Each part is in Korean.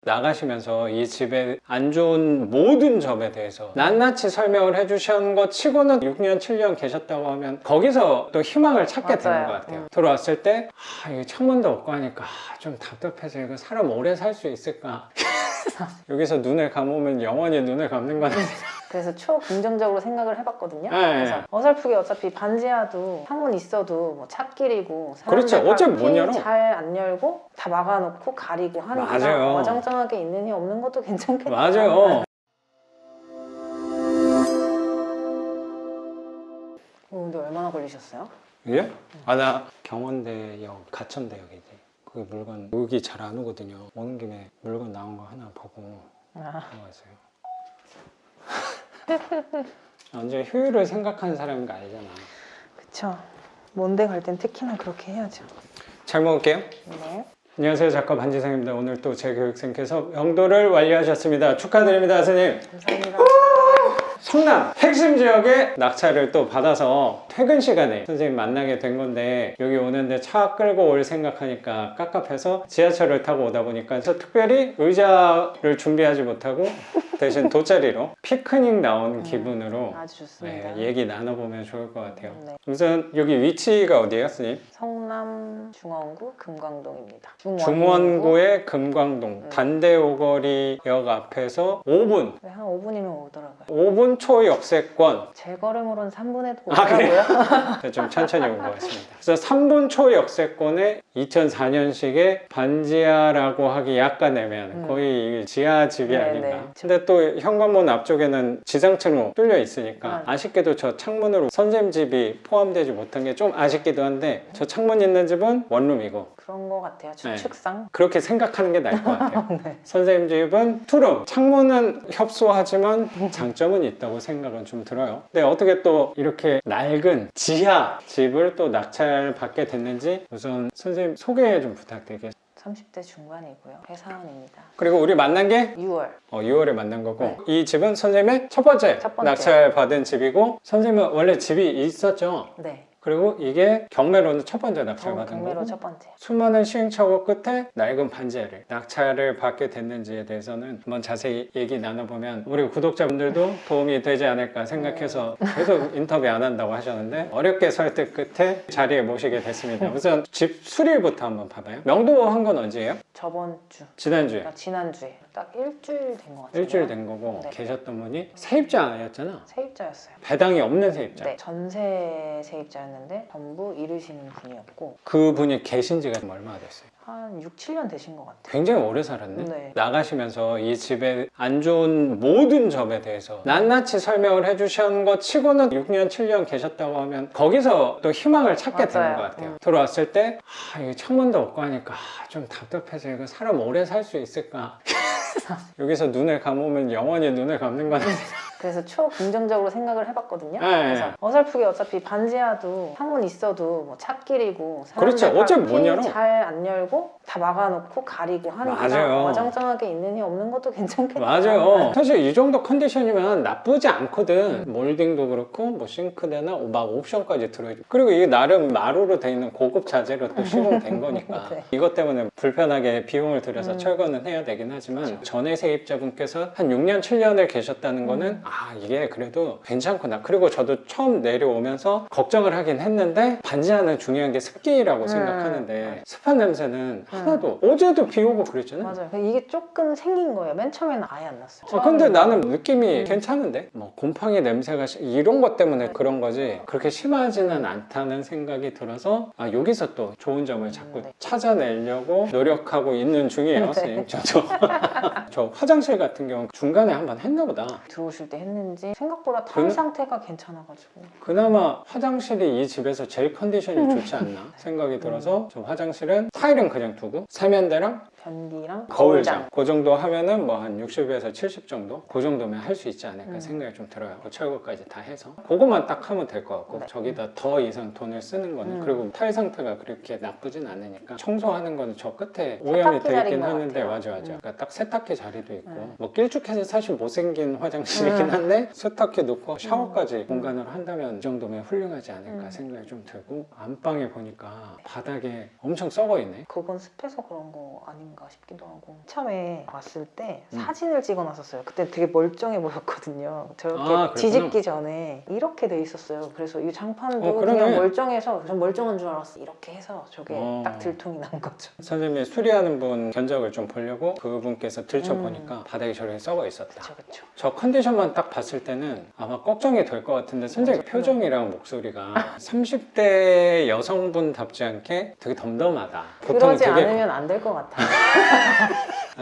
나가시면서 이 집에 안 좋은 모든 점에 대해서 낱낱이 설명을 해주신 것 치고는 6년, 7년 계셨다고 하면 거기서 또 희망을 찾게 되는 것 같아요. 들어왔을 때 이게 창문도 없고 하니까 좀 답답해서 이거 사람 오래 살 수 있을까? 여기서 눈을 감으면 영원히 눈을 감는 건 아니야. 그래서 초긍정적으로 생각을 해봤거든요. 네. 그래서 어설프게 어차피 반지하도 창문 있어도 뭐 찻길이고 그렇지, 어차피 못 열어. 잘 안 열고 다 막아놓고 가리고 하니까 맞아요. 어정쩡하게 있느니 없는 것도 괜찮겠다. 맞아요. 오는데 얼마나 걸리셨어요? 예? 나 경원대역, 가천대역이지. 그 물건 여기 잘 안 오거든요. 오는 김에 물건 나온 거 하나 보고 들어갔어요. 언제 효율을 생각하는 사람인 거 아니잖아. 그쵸. 먼데 갈 땐 특히나 그렇게 해야죠. 잘 먹을게요. 네. 안녕하세요, 작가 반지성입니다. 오늘 또 재교육생께서 명도를 완료하셨습니다. 축하드립니다, 선생님. 감사합니다. 성남 핵심 지역에 낙찰을 또 받아서 퇴근 시간에 선생님 만나게 된 건데, 여기 오는데 차 끌고 올 생각하니까 깝깝해서 지하철을 타고 오다 보니까 그래서 특별히 의자를 준비하지 못하고 대신 돗자리로 피크닉 나온 기분으로 아주 좋습니다. 얘기 나눠보면 좋을 것 같아요. 네. 우선 여기 위치가 어디예요, 선생님? 성남 중원구 금광동입니다. 중원구의 금광동 단대오거리역 앞에서 5분 네, 한 5분이면 오더라고요. 5분 초역세권. 제 걸음으로는 3분에도 아, 그래요? 오더라고요. 좀 천천히 온 것 같습니다. 그래서 3분 초역세권에 2004년식의 반지하라고 하기 약간 애매한 거의 지하 집이 네네. 아닌가. 근데 또 현관문 앞쪽에는 지상층으로 뚫려 있으니까 아쉽게도 저 창문으로 선생님 집이 포함되지 못한 게 좀 아쉽기도 한데, 저 창문 있는 집은 원룸이고 그런 것 같아요. 추측상. 그렇게 생각하는 게 나을 것 같아요. 네. 선생님 집은 투룸, 창문은 협소하지만 장점은 있다고 생각은 좀 들어요. 근데 어떻게 또 이렇게 낡은 지하 집을 또 낙찰 받게 됐는지 우선 선생님 소개 좀 부탁드리겠습니다. 30대 중반이고요. 회사원입니다. 그리고 우리 만난 게 6월. 6월에 만난 거고, 네. 이 집은 선생님의 첫 번째 첫 번째. 낙찰 받은 집이고, 선생님은 원래 집이 있었죠. 네. 그리고 이게 경매로는 첫 번째 낙찰 받은 경매로 거고, 첫 번째. 수많은 시행착오 끝에 낡은 반지하를 낙찰을 받게 됐는지에 대해서는 한번 자세히 얘기 나눠보면 우리 구독자분들도 도움이 되지 않을까 생각해서 계속 인터뷰 안 한다고 하셨는데, 어렵게 설득 끝에 자리에 모시게 됐습니다. 우선 집 수리부터 한번 봐봐요. 명도 한 건 언제예요? 저번 주. 지난주에. 그러니까 지난주에. 딱 일주일 된 것 같아요. 일주일 된 거고, 네. 계셨던 분이 세입자였잖아. 세입자였어요. 배당이 없는 세입자. 네. 전세 세입자였는데 전부 잃으시는 분이었고, 그분이 계신 지가 얼마나 됐어요? 한 6, 7년 되신 것 같아요. 굉장히 오래 살았네. 네. 나가시면서 이 집에 안 좋은 모든 점에 대해서 낱낱이 설명을 해주신 것 치고는 6년, 7년 계셨다고 하면 거기서 또 희망을 찾게 되는 맞아요. 것 같아요. 들어왔을 때 이게 창문도 없고 하니까 좀 답답해서 이거 사람 오래 살 수 있을까? 여기서 눈을 감으면 영원히 눈을 감는 건 아니야. 그래서 초긍정적으로 생각을 해봤거든요. 네. 그래서 어설프게 어차피 반지하도 창문 있어도 뭐 찻길이고 그렇지, 어차피 못 열어. 잘 안 열고 다 막아놓고 가리고 하니까 맞아요. 어정쩡하게 있느니 없는 것도 괜찮겠다. 맞아요. 사실 이 정도 컨디션이면 나쁘지 않거든. 몰딩도 그렇고 뭐 싱크대나 막 옵션까지 들어있고, 그리고 이게 나름 마루로 돼 있는 고급 자재로 또 시공된 거니까 네. 이것 때문에 불편하게 비용을 들여서 철거는 해야 되긴 하지만, 전에 세입자분께서 한 6년 7년을 계셨다는 거는 이게 그래도 괜찮구나. 그리고 저도 처음 내려오면서 걱정을 하긴 했는데, 반지하는 중요한 게 습기라고 생각하는데 습한 냄새는 하나도, 어제도 비 오고 그랬잖아요. 맞아요. 이게 조금 생긴 거예요. 맨 처음에는 아예 안 났어요. 근데 나는 느낌이 괜찮은데? 뭐 곰팡이 냄새가 이런 것 때문에 그런 거지 그렇게 심하지는 않다는 생각이 들어서 여기서 또 좋은 점을 자꾸 찾아내려고 노력하고 있는 중이에요. 선생님. 저도 저 화장실 같은 경우 중간에 한번 했나 보다. 들어오실 때 했는지 생각보다 타일 상태가 괜찮아가지고. 그나마 화장실이 이 집에서 제일 컨디션이 좋지 않나 생각이 들어서, 저 화장실은 타일은 그냥 두고 세면대랑 변기랑 거울장 그 정도 하면은 뭐 한 60에서 70 정도 그 정도면 할 수 있지 않을까 생각이 좀 들어요. 철거까지 다 해서 그거만 딱 하면 될 것 같고, 저기다 더 이상 돈을 쓰는 거는 그리고 타일 상태가 그렇게 나쁘진 않으니까 청소하는 거는 저 끝에 오염이 돼 있긴 하는데, 맞아. 그러니까 딱 세탁기 자리도 있고 뭐 길쭉해서 사실 못생긴 화장실이긴 간단한데 세탁기 놓고 샤워까지 공간으로 한다면 이 정도면 훌륭하지 않을까 생각이 좀 들고, 안방에 보니까 바닥에 엄청 썩어 있네. 그건 습해서 그런 거 아닌가 싶기도 하고. 처음에 왔을 때 사진을 찍어놨었어요. 그때 되게 멀쩡해 보였거든요. 저렇게 그랬구나. 뒤집기 전에 이렇게 돼 있었어요. 그래서 이 장판도 그러네. 그냥 멀쩡해서 전 멀쩡한 줄 알았어. 이렇게 해서 저게 어. 딱 들통이 난 거죠. 선생님이 수리하는 분 견적을 좀 보려고 그분께서 들춰보니까 바닥이 저렇게 썩어 있었다. 그쵸. 저 컨디션만 딱 봤을 때는 아마 걱정이 될 것 같은데, 선생님 표정이랑 목소리가 30대 여성분답지 않게 되게 덤덤하다. 보통 그러지 되게 않으면 안 될 것 같아요.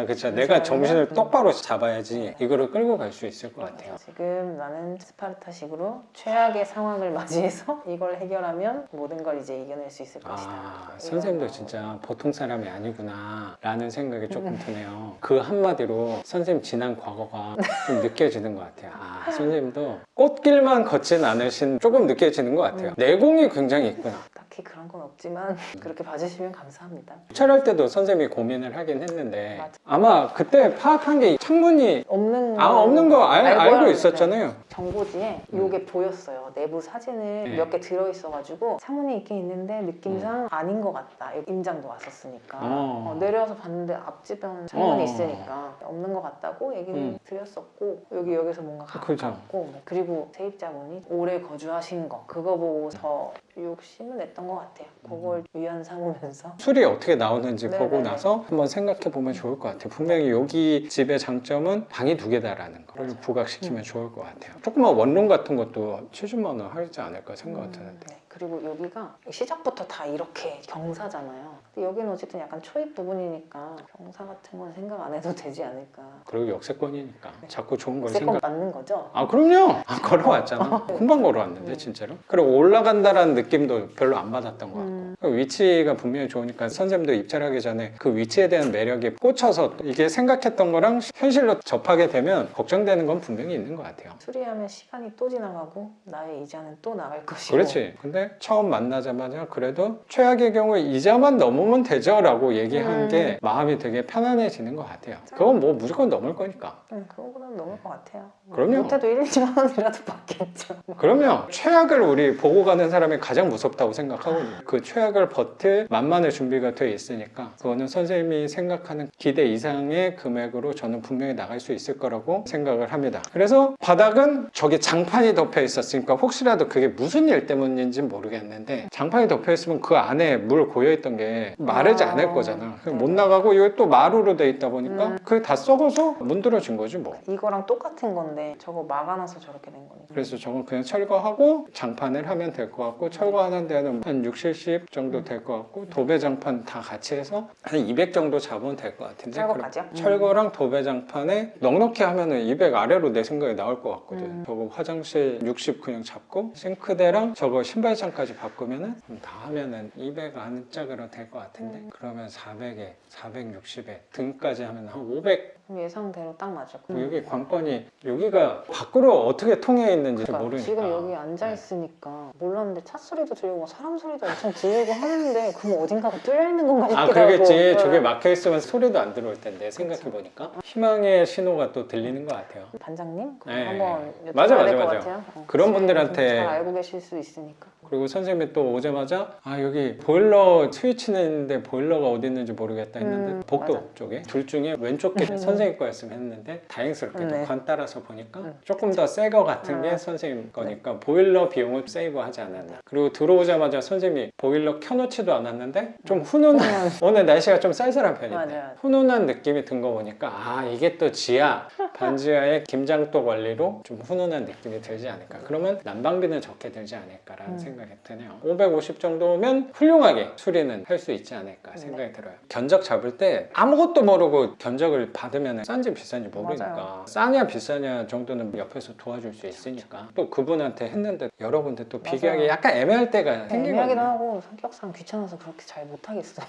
그렇죠. 내가 정신을 똑바로 잡아야지 이거를 끌고 갈 수 있을 것 같아요. 지금 나는 스파르타식으로 최악의 상황을 맞이해서 이걸 해결하면 모든 걸 이제 이겨낼 수 있을 것이다. 선생님도 진짜 보통 사람이 아니구나 라는 생각이 조금 드네요. 그 한마디로 선생님 지난 과거가 좀 느껴지는 것 같아요. 선생님도 꽃길만 걷진 않으신, 조금 느껴지는 것 같아요. 내공이 굉장히 있구나. 딱히 그런 건 없지만 그렇게 봐주시면 감사합니다. 입찰할 때도 선생님이 고민을 하긴 했는데, 맞아. 아마 그때 파악한 게 창문이 없는 거 알고 있었잖아요. 정보지에 이게 보였어요. 내부 사진을 몇 개 들어있어가지고 창문이 있긴 있는데 느낌상 아닌 것 같다. 임장도 왔었으니까 내려와서 봤는데 앞집에는 창문이 있으니까 없는 것 같다고 얘기는 드렸었고, 여기서 뭔가 같고, 그리고 세입자분이 오래 거주하신 거 그거 보고 더 욕심을 냈던 것 같아요. 그걸 위안 삼으면서 수리 어떻게 나오는지 네네네. 보고 나서 한번 생각해 보면 좋을 것 같아요. 분명히 여기 집의 장점은 방이 2개다라는 거를 부각시키면 좋을 것 같아요. 조그만 원룸 같은 것도 70만 원 하지 않을까 생각이 드는데. 네. 그리고 여기가 시작부터 다 이렇게 경사잖아요. 근데 여기는 어쨌든 약간 초입 부분이니까 경사 같은 건 생각 안 해도 되지 않을까. 그리고 역세권이니까 자꾸 좋은 걸 세권 생각. 맞는 거죠? 그럼요. 걸어왔잖아. 금방 걸어왔는데 진짜로. 그리고 올라간다라는 느낌도 별로 안 받았던 것 같고. 그 위치가 분명히 좋으니까 선생님도 입찰하기 전에 그 위치에 대한 매력이 꽂혀서 이게 생각했던 거랑 현실로 접하게 되면 걱정되는 건 분명히 있는 것 같아요. 수리하면 시간이 또 지나가고 나의 이자는 또 나갈 것이고. 그렇지. 근데 처음 만나자마자 그래도 최악의 경우에 이자만 넘으면 되죠 라고 얘기한 게 마음이 되게 편안해지는 것 같아요. 그건 뭐 무조건 넘을 거니까. 그거보다는 넘을 것 같아요. 그럼요. 못해도 1, 2만 원이라도 받겠죠. 그럼요. 최악을 우리 보고 가는 사람이 가장 무섭다고 생각하거든요. 그 최악을 버틸 만만의 준비가 돼 있으니까 그거는 선생님이 생각하는 기대 이상의 금액으로 저는 분명히 나갈 수 있을 거라고 생각을 합니다. 그래서 바닥은 저기 장판이 덮여 있었으니까 혹시라도 그게 무슨 일 때문인지 모르겠는데, 장판이 덮여 있으면 그 안에 물 고여 있던 게 마르지 않을 거잖아. 못 나가고 이거 또 마루로 돼 있다 보니까 그게 다 썩어서 문드러진 거지 뭐. 이거랑 똑같은 건데 저거 막아놔서 저렇게 된 거니까. 그래서 저건 그냥 철거하고 장판을 하면 될 것 같고, 철거하는 데는 한 60, 70 정도 될 것 같고, 도배장판 다 같이 해서 한 200 정도 잡으면 될 것 같은데, 철거까지요? 철거랑 도배장판에 넉넉히 하면은 200 아래로 내 생각에 나올 것 같거든. 저거 화장실 60 그냥 잡고 싱크대랑 저거 신발장까지 바꾸면은 다 하면은 200 안짝으로 될 것 같은데, 그러면 400에 460에 등까지 하면 한 500. 예상대로 딱 맞을 거예요. 여기 관건이 여기가 밖으로 어떻게 통해 있는지 모르니까. 지금 여기 앉아 있으니까 몰랐는데 차 소리도 들리고 사람 소리도 엄청 들리고 하는데 그럼 어딘가가 뚫려 있는 건가 싶기도 하고. 그러겠지. 저게 막혀 있으면 소리도 안 들어올 텐데 생각해 보니까 희망의 신호가 또 들리는 것 같아요. 반장님 그거 네. 한번 맞아, 여쭤봐야 될 것 맞아. 같아요. 그런 분들한테 잘 알고 계실 수 있으니까. 그리고 선생님이 또 오자마자 여기 보일러 스위치는 있는데 보일러가 어디 있는지 모르겠다 했는데 복도 맞아. 쪽에 둘 중에 왼쪽 게 선생님 거였으면 했는데, 다행스럽게도 네. 관 따라서 보니까 조금 더 새 거 같은 게 선생님 거니까 보일러 비용을 세이브하지 않았나. 그리고 들어오자마자 선생님이 보일러 켜놓지도 않았는데 좀 훈훈한 오늘 날씨가 좀 쌀쌀한 편인데 맞아요. 훈훈한 느낌이 든 거 보니까 이게 또 지하 반지하의 김장도 관리로 좀 훈훈한 느낌이 들지 않을까. 그러면 난방비는 적게 들지 않을까라는 생각이 드네요. 550 정도면 훌륭하게 수리는 할 수 있지 않을까 생각이 들어요. 견적 잡을 때 아무것도 모르고 견적을 받으면 싼지 비싼지 모르니까 맞아요. 싸냐 비싸냐 정도는 옆에서 도와줄 수 있으니까, 또 그분한테 했는데 여러 군데 또 비교하기 약간 애매할 때가 애매하기도 생기거든요. 하고 성격상 귀찮아서 그렇게 잘 못하겠어요.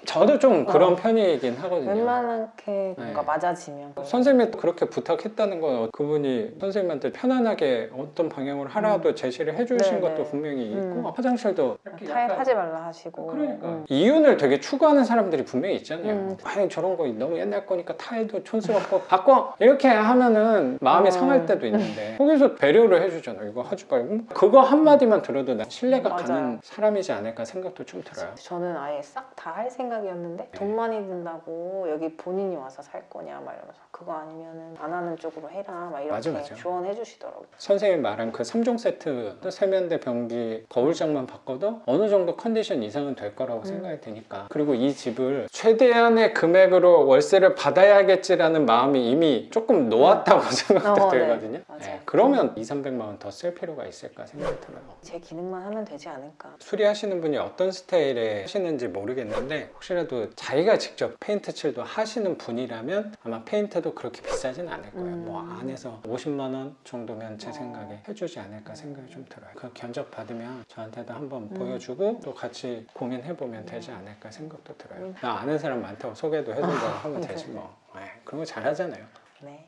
저도 좀 그런 편이긴 하거든요. 웬만하게 뭔가 맞아지면 선생님이 그렇게 그렇게 부탁했다는 건 그분이 선생님한테 편안하게 어떤 방향으로 하라도 제시를 해주신 네네. 것도 분명히 있고 화장실도 타일하지 말라 하시고. 그러니까 이윤을 되게 추구하는 사람들이 분명히 있잖아요. 아니 저런 거 너무 옛날 거니까 타일도 촌스럽고 바꿔 이렇게 하면은 마음이 상할 때도 있는데 거기서 배려를 해주잖아. 이거 하지 말고 그거 한마디만 들어도 난 신뢰가 맞아요. 가는 사람이지 않을까 생각도 좀 들어요. 저는 아예 싹 다 할 생각이었는데 돈 많이 든다고 여기 본인이 와서 살 거냐 막 이러면서 그거 아니면은 안 하는 쪽으로 해라 막 이렇게 맞아. 조언해 주시더라고요. 선생님이 말한 그 3종 세트 세면대, 변기, 거울장만 바꿔도 어느 정도 컨디션 이상은 될 거라고 생각이 드니까 그리고 이 집을 최대한의 금액으로 월세를 받아야겠지라는 마음이 이미 조금 놓았다고 생각도 들거든요. 맞아요. 그러면 200~300만 원 더 쓸 필요가 있을까 생각이 들어요. 제 기능만 하면 되지 않을까. 수리하시는 분이 어떤 스타일의 하시는지 모르겠는데 혹시라도 자기가 직접 페인트 칠도 하시는 분이라면 아마 페인트도 그렇게 비싸진 않을 거예요. 뭐 안에서 50만 원 정도면 제 생각에 해주지 않을까 생각이 좀 들어요. 그 견적 받으면 저한테도 한번 보여주고 또 같이 고민해보면 되지 않을까 생각도 들어요. 나 아는 사람 많다고 소개도 해준다고 하면 되지 뭐. 그런 거 잘하잖아요. 네.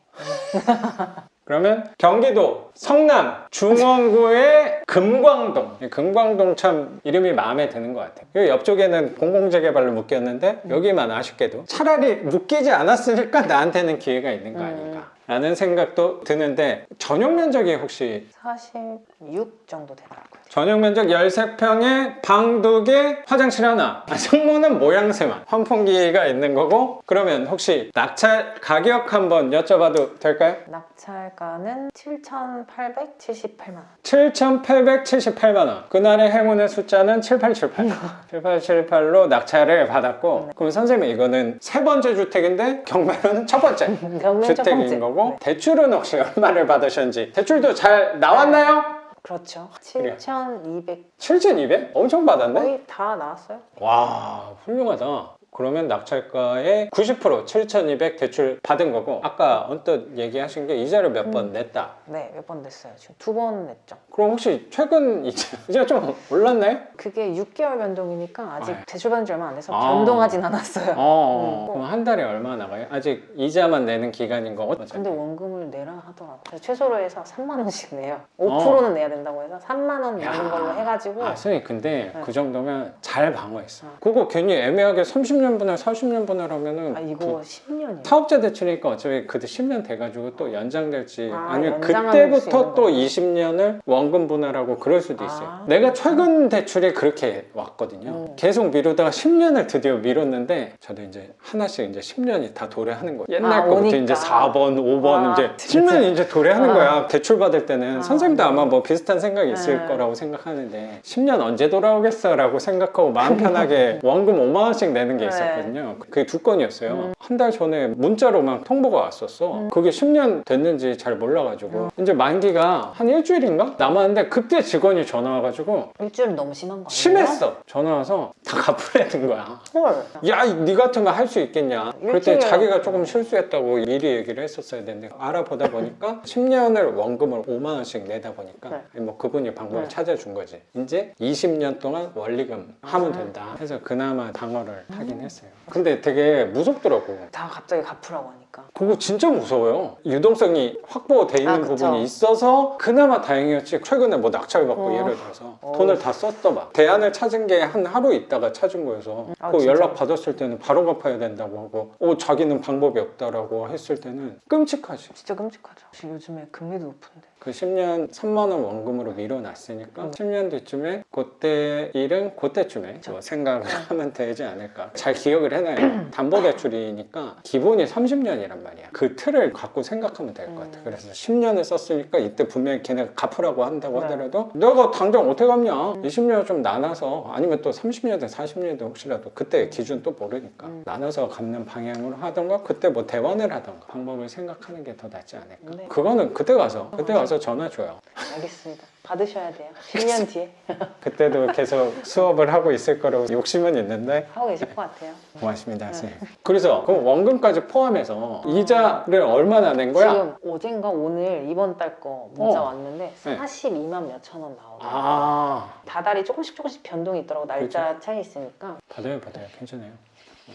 그러면 경기도 성남 중원구의 금광동. 이 금광동 참 이름이 마음에 드는 것 같아요. 여기 옆쪽에는 공공재개발로 묶였는데 여기만 아쉽게도 차라리 묶이지 않았으니까 나한테는 기회가 있는 거 아닌가 라는 생각도 드는데 전용 면적이 혹시 46 정도 되더라고요. 전용 면적 13평에 방 2개, 화장실 하나. 창문은 모양새만. 환풍기가 있는 거고. 그러면 혹시 낙찰 가격 한번 여쭤봐도 될까요? 낙찰가는 7,878만 원. 7,878만 원. 그날의 행운의 숫자는 7878. 7878로 낙찰을 받았고. 그럼 선생님 이거는 세 번째 주택인데 경매로는 첫 번째 경매 첫 번째. 주택인 거고. 네. 대출은 혹시 얼마를 받으셨는지. 대출도 잘 나왔나요? 그렇죠. 7,200 7,200? 엄청 받았네? 거의 다 나왔어요. 와, 훌륭하다. 그러면 낙찰가의 90% 7,200 대출 받은 거고 아까 언뜻 얘기하신 게 이자를 몇 번 냈다. 네, 몇 번 냈어요. 지금 2번 냈죠. 그럼 혹시 최근 이자 좀 올랐나요? 그게 6개월 변동이니까 아직 아. 대출 받은 지 얼마 안 돼서 아. 변동하진 않았어요. 그럼 한 달에 얼마 나가요? 아직 이자만 내는 기간인 거고? 근데 원금을 내라 하더라고요. 그래서 최소로 해서 3만 원씩 내요. 5%는 내야 된다고 해서 3만 원 내는 걸로 해가지고 선생님 근데 네. 그 정도면 잘 방어했어. 그거 괜히 애매하게 30년 분할 40년 분할 하면은 이거 10년이에요. 사업자 대출이니까 어차피 그때 10년 돼가지고 또 연장될지 아니면 연장할 수 있는 그때부터 또 거구나. 20년을 원금 분할하고 그럴 수도 있어요. 내가 최근 대출이 그렇게 왔거든요. 계속 미루다가 10년을 드디어 미뤘는데 저도 이제 하나씩 이제 10년이 다 도래하는 거예요. 옛날 거부터 오니까. 이제 4번, 5번 이제 10년이 이제 도래하는 거야. 대출 받을 때는 선생님도 아마 뭐 비슷한 생각이 있을 거라고 생각하는데 10년 언제 돌아오겠어 라고 생각하고 마음 편하게 원금 5만 원씩 내는 게 있었거든요. 그게 2건이었어요. 한 달 전에 문자로만 통보가 왔었어. 그게 10년 됐는지 잘 몰라가지고 이제 만기가 한 일주일인가 남았는데 그때 직원이 전화 와가지고 일주일 너무 심한 거 아니에요? 심했어. 전화 와서 다 갚으라는 거야. 헐. 야, 니 같으면 할 수 있겠냐. 그때 일주일이나. 자기가 조금 실수했다고 미리 얘기를 했었어야 되는데 알아보다 보니까 10년을 원금을 5만 원씩 내다 보니까 뭐 그분이 방법을 찾아준 거지. 이제 20년 동안 원리금 하면 된다 해서 그나마 방어를 하긴 했어요. 근데 되게 무섭더라고. 다 갑자기 갚으라고 하니까. 그거 진짜 무서워요. 유동성이 확보돼 있는 그쵸. 부분이 있어서 그나마 다행이었지. 최근에 뭐 낙찰받고 예를 들어서 돈을 다 썼어 봐. 대안을 찾은 게 한 하루 있다가 찾은 거여서 그 진짜? 연락 받았을 때는 바로 갚아야 된다고 하고 자기는 방법이 없다라고 했을 때는 끔찍하지. 진짜 끔찍하죠. 지금 요즘에 금리도 높은데. 그 10년 3만 원 원금으로 밀어놨으니까 10년 뒤쯤에 그때 일은 그때쯤에 뭐 생각을 하면 되지 않을까. 잘 기억을 해놔요. 담보대출이니까 기본이 30년이란 말이야. 그 틀을 갖고 생각하면 될 것 같아. 그래서 10년을 썼으니까 이때 분명히 걔네가 갚으라고 한다고 하더라도 내가 당장 어떻게 갚냐. 20년 좀 나눠서 아니면 또 30년대 40년대 혹시라도 그때 기준 또 모르니까 나눠서 갚는 방향으로 하던가 그때 뭐 대환을 하던가 방법을 생각하는 게 더 낫지 않을까. 네. 그거는 그때 가서 전화 줘요. 알겠습니다. 받으셔야 돼요. 10년 뒤에. 그때도 계속 수업을 하고 있을 거라고 욕심은 있는데 하고 계실 것 같아요. 고맙습니다, 선생님. 그래서 그럼 원금까지 포함해서 이자를 얼마나 낸 거야? 지금 어젠가 오늘 이번 달 거 문자 왔는데 42만 몇천 원 나오고 다달이 조금씩 변동이 있더라고. 날짜 차이 있으니까. 받아요. 괜찮아요.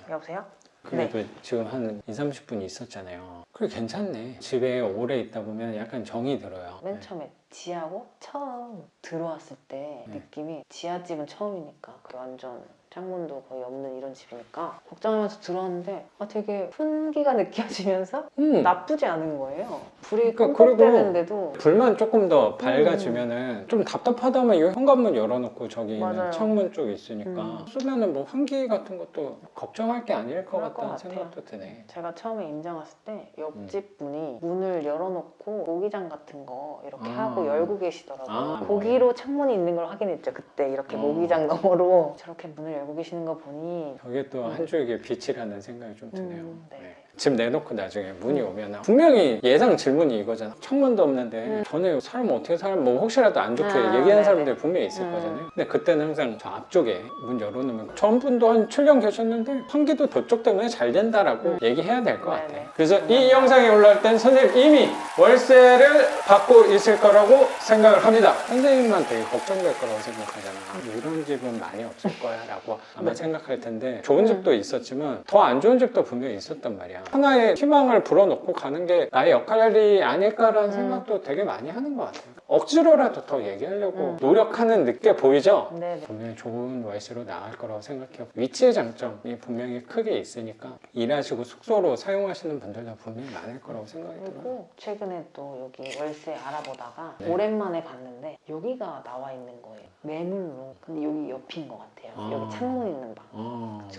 여보세요? 그래도 지금 한 2, 30분 있었잖아요. 그래 괜찮네. 집에 오래 있다 보면 약간 정이 들어요. 맨 처음에 지하고 처음 들어왔을 때 네. 느낌이 지하집은 처음이니까 그 완전 창문도 거의 없는 이런 집이니까 걱정하면서 들어왔는데 되게 훈기가 느껴지면서 나쁘지 않은 거예요. 불이 그러니까 깜빡대는데도 불만 조금 더 밝아지면은 좀 답답하다면 이 현관문 열어놓고 저기 있는 맞아요. 창문 쪽에 있으니까 쓰면은 뭐 환기 같은 것도 걱정할 게 아닐 것 그럴 것 같다는 같아요. 생각도 드네. 제가 처음에 임장 왔을 때 옆집 분이 문을 열어놓고 모기장 같은 거 이렇게 하고 열고 계시더라고요. 고기로 창문이 있는 걸 확인했죠. 그때 이렇게 모기장 너머로 저렇게 문을 열고 계시는 거 보니 저게 또 한 줄기 빛이라는 생각이 좀 드네요. 네. 네. 집 내놓고 나중에 문이 오면 분명히 예상 질문이 이거잖아. 창문도 없는데 전에 사람 어떻게 살면 뭐 혹시라도 안 좋게 얘기하는 네네. 사람들이 분명히 있을 거잖아요. 근데 그때는 항상 저 앞쪽에 문 열어놓으면 전 분도 한 7년 계셨는데 환기도 저쪽 때문에 잘 된다라고 얘기해야 될 것 같아요. 네네. 그래서 이 영상이 올라올 땐 선생님 이미 월세를 받고 있을 거라고 생각을 합니다. 선생님만 되게 걱정될 거라고 생각하잖아. 이런 집은 많이 없을 거야 라고 아마 생각할 텐데 좋은 집도 있었지만 더 안 좋은 집도 분명히 있었단 말이야. 하나의 희망을 불어넣고 가는 게 나의 역할이 아닐까라는 생각도 되게 많이 하는 것 같아요. 억지로라도 더 얘기하려고 노력하는 느껴 보이죠? 네네. 분명히 좋은 월세로 나갈 거라고 생각해요. 위치의 장점이 분명히 크게 있으니까 일하시고 숙소로 사용하시는 분들도 분명히 많을 거라고 생각이 들어요. 그리고 최근에 또 여기 월세 알아보다가 네. 오랜만에 봤는데 여기가 나와 있는 거예요. 매물로. 근데 여기 옆인 것 같아요. 여기 창문 있는 방.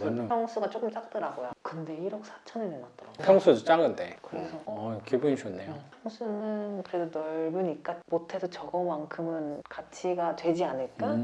완전 평수가 조금 작더라고요. 근데 1억 4천에 내놨더라고요. 평수도 작은데 그래서 기분이 좋네요. 평수는 그래도 넓으니까 못해도 저거만큼은 가치가 되지 않을까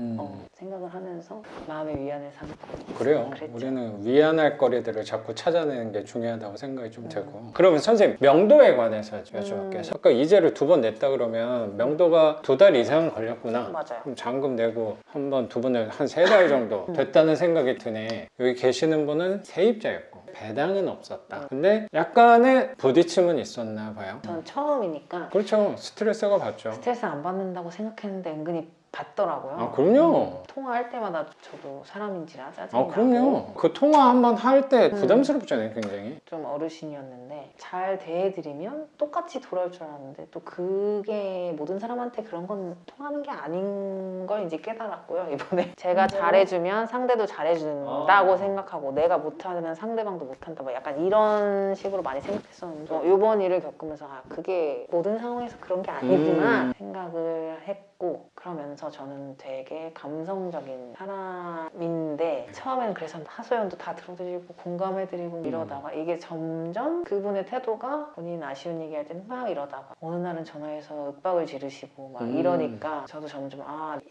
생각을 하면서 마음의 위안을 삼고 그래요. 그랬죠. 우리는 위안할 거리들을 자꾸 찾아내는 게 중요하다고 생각이 좀 되고. 그러면 선생님 명도에 관해서 여쭤볼게요. 아까 이자를 2번 냈다 그러면 명도가 2달 이상 걸렸구나. 맞아요. 그럼 잔금 내고 한 번, 2번 내고 한 3달 정도 됐다는 생각이 드네. 여기 계시는 분은 세입자였고 배당은 없었다. 근데 약간의 부딪힘은 있었나 봐요. 저는 처음이니까 그렇죠. 스트레스가 받죠. 스트레스 안 받는다고 생각했는데 은근히 받더라고요. 아, 그럼요. 통화할 때마다 저도 사람인지라 짜증이 아, 그럼요. 나고 그 통화 한번 할 때 부담스럽잖아요, 굉장히. 좀 어르신이었는데 잘 대해드리면 똑같이 돌아올 줄 알았는데 또 그게 모든 사람한테 그런 건 통하는 게 아닌 걸 이제 깨달았고요, 이번에. 제가 잘해주면 상대도 잘해준다고 생각하고 내가 못하면 상대방도 못한다 뭐 약간 이런 식으로 많이 생각했었는데 이번 일을 겪으면서 그게 모든 상황에서 그런 게 아니구나 생각을 했고 그러면서 저는 되게 감성적인 사람인데 처음에는 그래서 하소연도 다 들어드리고 공감해드리고 이러다가 이게 점점 그분의 태도가 본인 아쉬운 얘기할 때는 막 이러다가 어느 날은 전화해서 윽박을 지르시고 막 이러니까 저도 점점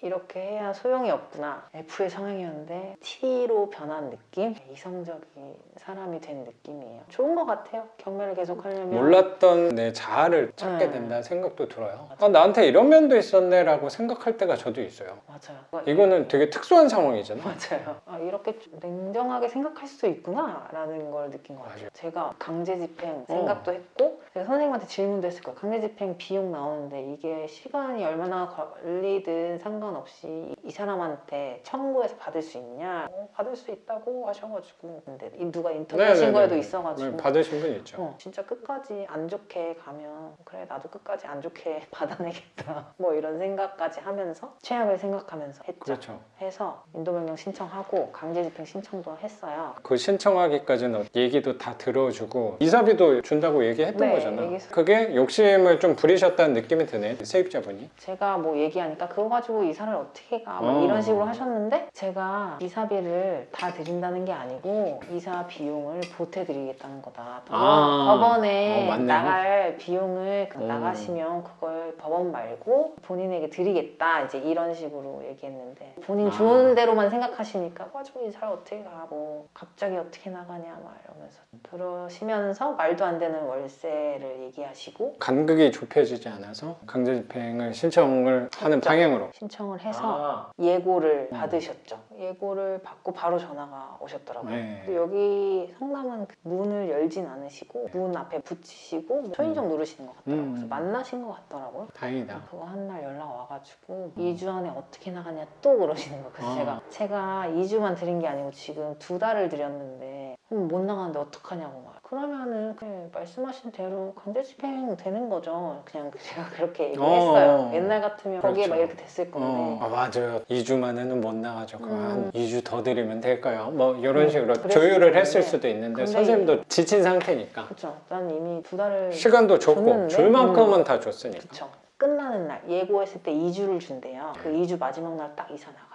이렇게 해야 소용이 없구나. F의 성향이었는데 T로 변한 느낌? 이성적인 사람이 된 느낌이에요. 좋은 것 같아요. 경매를 계속 하려면. 몰랐던 내 자아를 찾게 된다는 생각도 들어요. 나한테 이런 면도 있었네 라고 생각할 때가 저도 있어요. 맞아요. 이거는 되게 특수한 상황이잖아. 맞아요. 이렇게 좀 냉정하게 생각할 수도 있구나 라는 걸 느낀 것 같아요. 맞아요. 제가 강제집행 생각도 했고 제가 선생님한테 질문도 했을 거예요. 강제집행 비용 나오는데 이게 시간이 얼마나 걸리든 상관없이 이 사람한테 청구해서 받을 수 있냐? 받을 수 있다고 하셔가지고 근데 누가 인터뷰하신 거에도 있어가지고 받으신 분 있죠. 진짜 끝까지 안 좋게 가면 그래 나도 끝까지 안 좋게 받아내겠다 뭐 이런 생각까지 하면서 최악을 생각하면서 했죠. 그렇죠. 해서 인도명령 신청하고 강제집행 신청도 했어요. 그 신청하기까지는 얘기도 다 들어주고 이사비도 준다고 얘기했던 네, 거잖아. 그게 욕심을 좀 부리셨다는 느낌이 드네, 세입자분이. 제가 뭐 얘기하니까 그거 가지고 이사를 어떻게 가? 막 이런 식으로 하셨는데 제가 이사비를 다 드린다는 게 아니고 이사 비용을 보태드리겠다는 거다. 법원에 나갈 비용을 나가시면 그걸 법원 말고 본인에게 드리겠다. 이제 이런 식으로 얘기했는데 본인 좋은 대로만 생각하시니까 가지고 이사를 어떻게 가? 뭐 갑자기 어떻게 나가냐? 막 이러면서 그러시면서 말도 안 되는 월세를 얘기하시고 간극이 좁혀지지 않아서 강제집행을 신청을 하는 방향으로 신청을 해서 예고를 받으셨죠. 예고를 받고 바로 전화가 오셨더라고요. 네. 근데 여기 성남은 문을 열진 않으시고 문 앞에 붙이시고 초인종 누르시는 것 같더라고요. 그래서 만나신 것 같더라고요. 다행이다. 그거 한 날 연락 와가지고 2주 안에 어떻게 나가냐 또 그러시는 거예요. 그래서 제가 2주만 드린 게 아니고 지금 2달을 드렸는데 못 나가는데 어떡하냐고 막. 그러면은 그냥 말씀하신 대로 강제 집행 되는 거죠. 그냥 제가 그렇게 얘기했어요. 옛날 같으면 거기에 그렇죠. 막 이렇게 됐을 건데. 맞아요. 2주 만에는 못 나가죠. 그럼 한 2주 더 드리면 될까요? 뭐 이런 식으로 그랬을 조율을 텐데. 했을 수도 있는데 근데 선생님도 지친 상태니까 그쵸. 난 이미 2달을 시간도 줬고 줬는데? 줄 만큼은 다 줬으니까. 그쵸. 끝나는 날 예고했을 때 2주를 준대요. 그 2주 마지막 날 딱 이사 나가셨어요.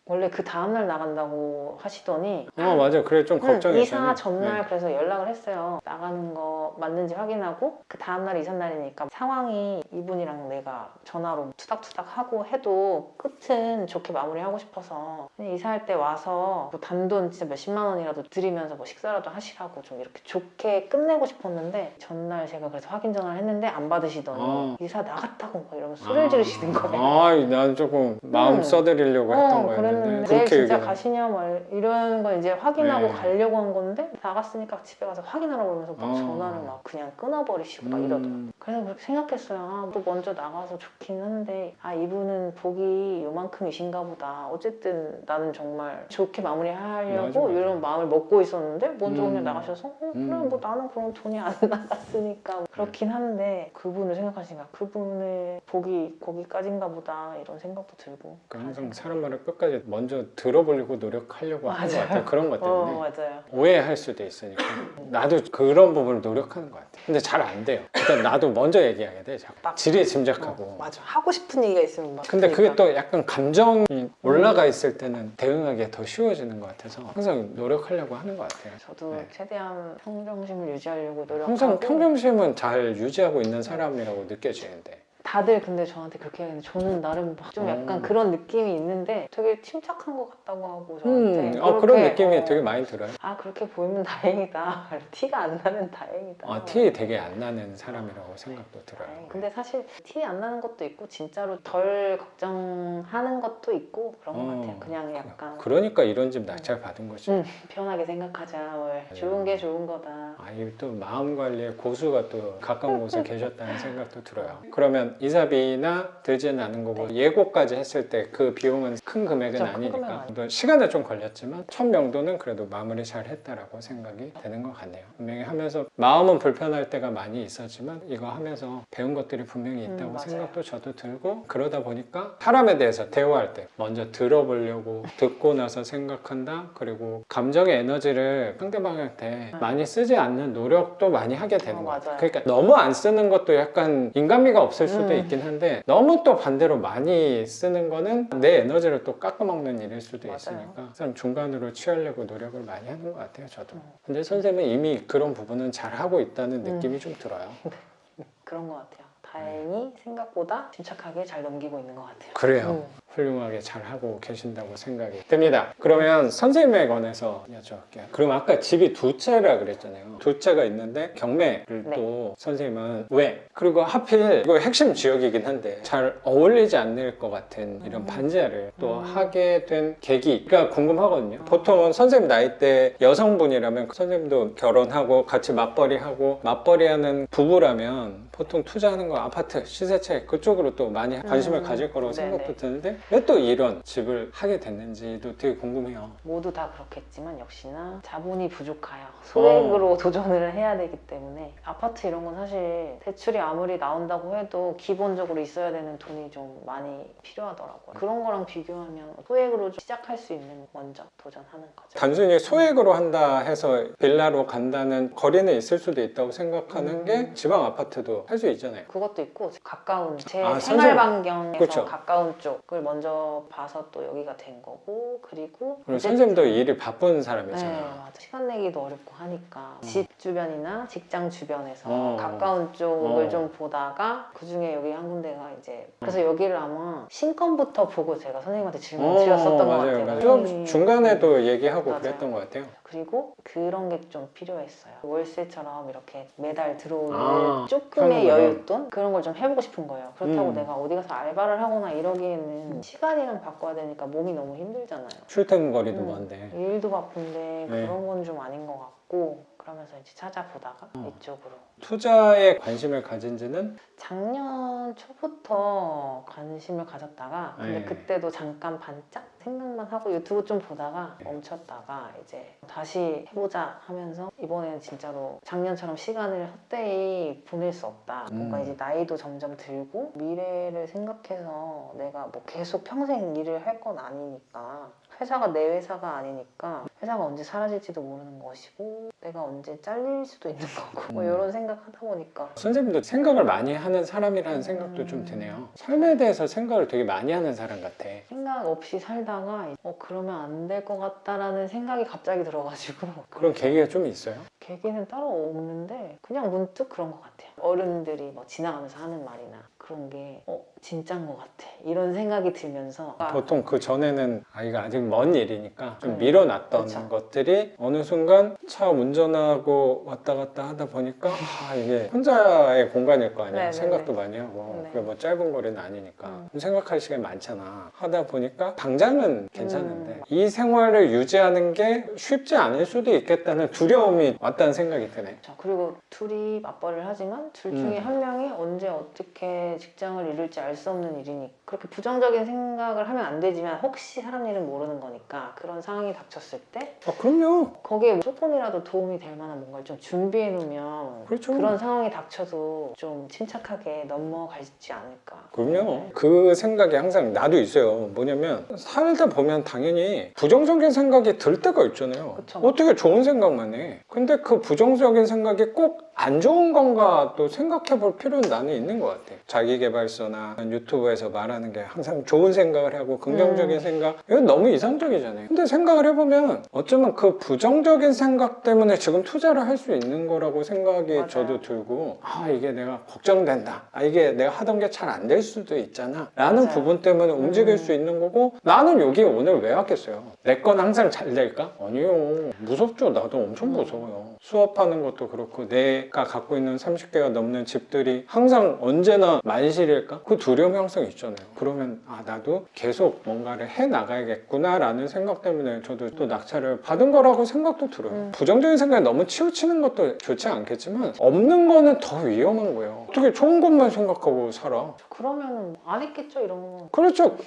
원래 그 다음날 나간다고 하시더니 맞아. 그래 좀 걱정했어요. 이사 전날 그래서 연락을 했어요. 나가는 거 맞는지 확인하고 그 다음날 이사 날이니까 상황이 이분이랑 내가 전화로 투닥투닥 하고 해도 끝은 좋게 마무리하고 싶어서 그냥 이사할 때 와서 뭐 단돈 진짜 몇십만 원이라도 드리면서 뭐 식사라도 하시라고 좀 이렇게 좋게 끝내고 싶었는데 전날 제가 그래서 확인 전화를 했는데 안 받으시더니 이사 나갔다고 막 이러면서 소리를 지르시는 거예요. 난 조금 마음 써드리려고 했던 거였는데 내일 진짜 가시냐 말 이런 거 이제 확인하고 가려고 한 건데 나갔으니까 집에 가서 확인하라고 그러면서 막 전화를 막 그냥 끊어버리시고 막 이러더라고요. 그래서 그렇게 생각했어요. 또 먼저 나가서 좋긴 한데 이분은 복이 요만큼이신가 보다. 어쨌든 나는 정말 좋게 마무리하려고 맞아. 이런 마음을 먹고 있었는데 먼저 그냥 나가셔서 그래 뭐 나는 그럼 돈이 안 나갔으니까 그렇긴 한데 그분을 생각하시니까 그분의 복이 거기까지인가 보다 이런 생각도 들고 항상 사람 말을 끝까지 먼저 들어보려고 노력하려고 하는 것 같아요. 그런 것 때문에 맞아요. 오해할 수도 있으니까 나도 그런 부분을 노력하는 것 같아요. 근데 잘 안 돼요. 일단 나도 먼저 얘기하게 돼. 자꾸 지레 짐작하고 맞아. 하고 싶은 얘기가 있으면 막 근데 그게 또 약간 감정이 올라가 있을 때는 대응하기가 더 쉬워지는 것 같아서 항상 노력하려고 하는 것 같아요. 저도 최대한 평정심을 유지하려고 노력하고 항상 평정심은 잘 유지하고 있는 사람이라고 느껴지는데 다들 근데 저한테 그렇게 얘기하는데 저는 나름 막 좀 약간 그런 느낌이 있는데 되게 침착한 것 같다고 하고 저한테 그런 느낌이 되게 많이 들어요. 그렇게 보이면 다행이다. 티가 안 나면 다행이다. 티 되게 안 나는 사람이라고 생각도 들어요. 근데 사실 티 안 나는 것도 있고 진짜로 덜 걱정하는 것도 있고 그런 것 같아요. 그냥 약간 그러니까 이런 집 낙찰 받은 거지. 편하게 생각하자. 좋은 게 좋은 거다. 이 또 마음 관리에 고수가 또 가까운 곳에 계셨다는 생각도 들어요. 그러면 이사비나 들지는 않은 거고 예고까지 했을 때 그 비용은 큰 금액은 그렇죠, 아니니까 또 시간은 좀 걸렸지만 첫 명도는 그래도 마무리 잘 했다라고 생각이 되는 것 같네요. 분명히 하면서 마음은 불편할 때가 많이 있었지만 이거 하면서 배운 것들이 분명히 있다고 생각도 저도 들고 그러다 보니까 사람에 대해서 대화할 때 먼저 들어보려고 듣고 나서 생각한다. 그리고 감정의 에너지를 상대방한테 많이 쓰지 않는 노력도 많이 하게 되는 것 같아요. 그러니까 너무 안 쓰는 것도 약간 인간미가 없을 수도 있긴 한데 너무 또 반대로 많이 쓰는 거는 내 에너지를 또 깎아먹는 일일 수도 있으니까 참 중간으로 취하려고 노력을 많이 하는 것 같아요. 저도. 근데 선생님은 이미 그런 부분은 잘하고 있다는 느낌이 좀 들어요. 그런 것 같아요. 다행히 생각보다 침착하게 잘 넘기고 있는 것 같아요. 그래요. 훌륭하게 잘하고 계신다고 생각이 듭니다. 그러면 선생님에 관해서 여쭤볼게요. 그럼 아까 집이 두 채라 그랬잖아요. 두 채가 있는데 경매를 또 선생님은 왜? 그리고 하필 이거 핵심 지역이긴 한데 잘 어울리지 않을 것 같은 이런 반지하를 또 하게 된 계기가 궁금하거든요. 보통은 선생님 나이대 여성분이라면 선생님도 결혼하고 같이 맞벌이하고 맞벌이하는 부부라면 보통 투자하는 거 아파트, 시세채 그쪽으로 또 많이 관심을 가질 거라고 생각도 드는데 왜 또 이런 집을 하게 됐는지도 되게 궁금해요. 모두 다 그렇겠지만 역시나 자본이 부족하여 소액으로 도전을 해야 되기 때문에 아파트 이런 건 사실 대출이 아무리 나온다고 해도 기본적으로 있어야 되는 돈이 좀 많이 필요하더라고요. 그런 거랑 비교하면 소액으로 좀 시작할 수 있는 먼저 도전하는 거죠. 단순히 소액으로 한다 해서 빌라로 간다는 거리는 있을 수도 있다고 생각하는 게 지방 아파트도 할 수 있잖아요. 그것도 있고 가까운 제 아, 생활 반경에서 그렇죠. 가까운 쪽을 먼저 봐서 또 여기가 된 거고 그리고 선생님도 일이 바쁜 사람이잖아요. 네, 맞아. 시간 내기도 어렵고 하니까 집 주변이나 직장 주변에서 가까운 쪽을 좀 보다가 그중에 여기 한 군데가 이제 그래서 여기를 아마 신건부터 보고 제가 선생님한테 질문 드렸었던 것 같아요. 맞아요. 중간에도 얘기하고 그랬던 것 같아요. 그리고 그런 게 좀 필요했어요. 월세처럼 이렇게 매달 들어오는 조금의 현금으로. 여윳돈? 그런 걸 좀 해보고 싶은 거예요. 그렇다고 내가 어디 가서 알바를 하거나 이러기에는 시간이랑 바꿔야 되니까 몸이 너무 힘들잖아요. 출퇴근 거리도 먼데. 일도 바쁜데 네. 그런 건 좀 아닌 것 같고 그러면서 이제 찾아보다가 이쪽으로. 투자에 관심을 가진 지는? 작년 초부터 관심을 가졌다가 근데 네. 그때도 잠깐 반짝 생각만 하고 유튜브 좀 보다가 멈췄다가 이제 다시 해보자 하면서 이번에는 진짜로 작년처럼 시간을 헛되이 보낼 수 없다. 뭔가 이제 나이도 점점 들고 미래를 생각해서 내가 뭐 계속 평생 일을 할 건 아니니까 회사가 내 회사가 아니니까 회사가 언제 사라질지도 모르는 것이고 내가 언제 잘릴 수도 있는 거고 뭐 이런 생각하다 보니까 선생님도 생각을 많이 하는 사람이라는 생각도 좀 드네요. 삶에 대해서 생각을 되게 많이 하는 사람 같아. 생각 없이 살다가 그러면 안 될 것 같다라는 생각이 갑자기 들어가지고 그런 계기가 좀 있어요? 계기는 따로 없는데 그냥 문득 그런 것 같아요. 어른들이 뭐 지나가면서 하는 말이나 그런 게 진짜인 것 같아 이런 생각이 들면서 보통 그 전에는 이거 아직 먼 일이니까 좀 네. 밀어놨던 그쵸. 것들이 어느 순간 차 운전하고 왔다 갔다 하다 보니까 이게 혼자의 공간일 거 아니야. 네네네. 생각도 많이 하고 네. 그게 뭐 짧은 거리는 아니니까 생각할 시간이 많잖아. 하다 보니까 당장은 괜찮은데 이 생활을 유지하는 게 쉽지 않을 수도 있겠다는 두려움이 왔다는 생각이 드네. 그렇죠. 그리고 둘이 맞벌이를 하지만 둘 중에 한 명이 언제 어떻게 직장을 잃을지 알 수 없는 일이니 그렇게 부정적인 생각을 하면 안 되지만 혹시 사람 일은 모르는 거니까 그런 상황이 닥쳤을 때 그럼요. 거기에 조금이라도 도움이 될 만한 뭔가를 좀 준비해 놓으면 그렇죠. 그런 상황이 닥쳐도 좀 침착하게 넘어갈지 않을까. 그럼요. 그 생각이 항상 나도 있어요. 뭐냐면 살다 보면 당연히 부정적인 생각이 들 때가 있잖아요. 그쵸. 어떻게 좋은 생각만 해. 근데 그 부정적인 생각이 꼭 안 좋은 건가 또 생각해 볼 필요는 나는 있는 것 같아. 자기계발서나 유튜브에서 말하는 게 항상 좋은 생각을 하고 긍정적인 생각 이건 너무 이상적이잖아요. 근데 생각을 해보면 어쩌면 그 부정적인 생각 때문에 지금 투자를 할 수 있는 거라고 생각이 맞아요. 저도 들고 이게 내가 걱정된다. 이게 내가 하던 게 잘 안 될 수도 있잖아 라는 맞아요. 부분 때문에 움직일 수 있는 거고 나는 여기 오늘 왜 왔겠어요? 내 건 항상 잘 될까? 아니요. 무섭죠. 나도 엄청 무서워요. 수업하는 것도 그렇고 내가 갖고 있는 30개가 넘는 집들이 항상 언제나 만실일까? 그 두려움이 항상 있잖아요. 그러면 나도 계속 뭔가를 해 나가야겠구나 라는 생각 때문에 저도 또 낙찰을 받은 거라고 생각도 들어요. 부정적인 생각에 너무 치우치는 것도 좋지 않겠지만 없는 거는 더 위험한 거예요. 어떻게 좋은 것만 생각하고 살아? 그러면은 안 했겠죠 이런 거. 그렇죠.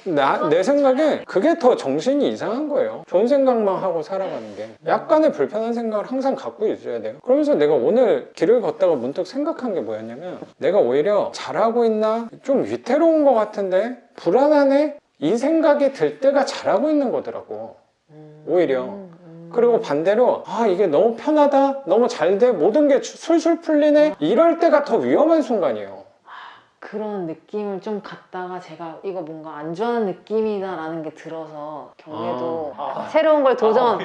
내 생각에 그게 더 정신이 이상한 거예요. 좋은 생각만 하고 살아가는 게. 약간의 불편한 생각을 항상 갖고 있어야 돼요. 그러면서 내가 오늘 길을 걷다가 문득 생각한 게 뭐였냐면 내가 오히려 잘하고 있나? 좀 위태로운 것 같은데 불안하네? 이 생각이 들 때가 잘하고 있는 거더라고. 오히려. 그리고 반대로 이게 너무 편하다? 너무 잘 돼? 모든 게 술술 풀리네? 이럴 때가 더 위험한 순간이에요. 그런 느낌을 좀 갖다가 제가 이거 뭔가 안 좋아하는 느낌이다 라는 게 들어서 경매도 새로운 걸 도전